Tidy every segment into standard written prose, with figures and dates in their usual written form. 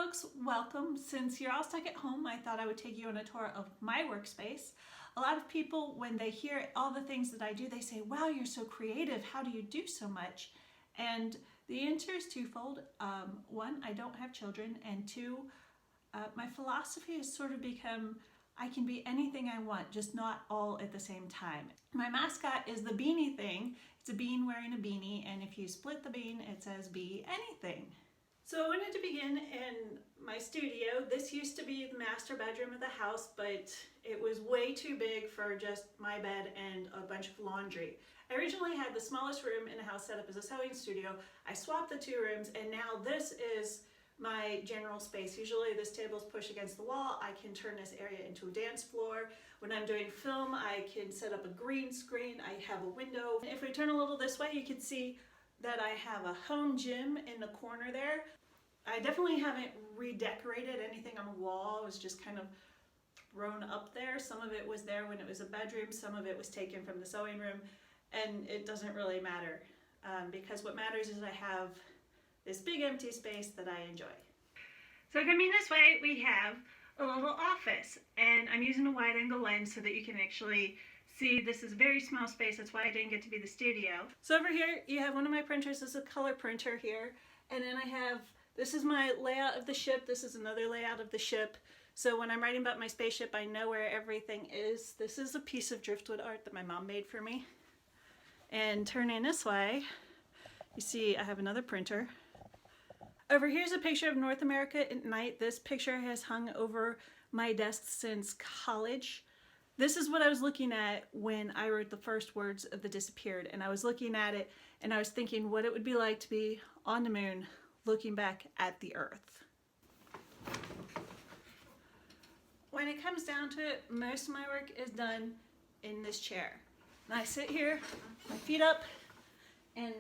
folks, welcome. Since you're all stuck at home, I thought I would take you on a tour of my workspace. A lot of people, when they hear all the things that I do, they say, wow, you're so creative. How do you do so much? And the answer is twofold. One, I don't have children, and two, my philosophy has sort of become, I can be anything I want, just not all at the same time. My mascot is the beanie thing. It's a bean wearing a beanie, and if you split the bean, it says be anything. So I wanted to begin in my studio. This used to be the master bedroom of the house, but it was way too big for just my bed and a bunch of laundry. I originally had the smallest room in the house set up as a sewing studio. I swapped the two rooms, and now this is my general space. Usually this table's pushed against the wall. I can turn this area into a dance floor. When I'm doing film, I can set up a green screen. I have a window. If we turn a little this way, you can see that I have a home gym in the corner there. I definitely haven't redecorated anything on the wall. It was just kind of thrown up there. Some of it was there when it was a bedroom. Some of it was taken from the sewing room. And it doesn't really matter because what matters is I have this big empty space that I enjoy. So coming this way, we have a little office. And I'm using a wide angle lens so that you can actually see this is a very small space. That's why I didn't get to be the studio. So over here, you have one of my printers. This is a color printer here. And then I have, this is my layout of the ship. This is another layout of the ship. So when I'm writing about my spaceship, I know where everything is. This is a piece of driftwood art that my mom made for me. And turning this way, you see I have another printer. Over here's a picture of North America at night. This picture has hung over my desk since college. This is what I was looking at when I wrote the first words of The Disappeared, and I was looking at it and I was thinking what it would be like to be on the moon looking back at the Earth. When it comes down to it, most of my work is done in this chair. And I sit here, my feet up, and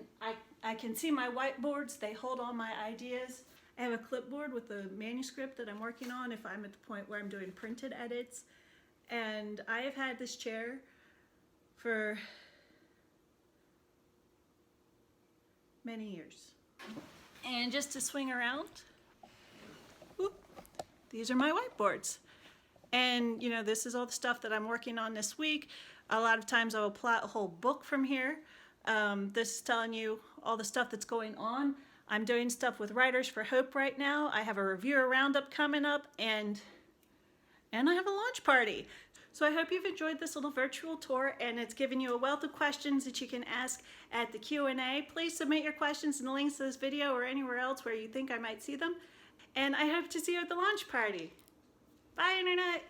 I can see my whiteboards. They hold all my ideas. I have a clipboard with a manuscript that I'm working on if I'm at the point where I'm doing printed edits. And I have had this chair for many years. And just to swing around, whoop, these are my whiteboards. And you know, this is all the stuff that I'm working on this week. A lot of times I will plot a whole book from here. This is telling you all the stuff that's going on. I'm doing stuff with Writers for Hope right now. I have a reviewer roundup coming up, and I have a launch party. So I hope you've enjoyed this little virtual tour, and it's given you a wealth of questions that you can ask at the Q&A. Please submit your questions in the links to this video or anywhere else where you think I might see them. And I hope to see you at the launch party. Bye, Internet!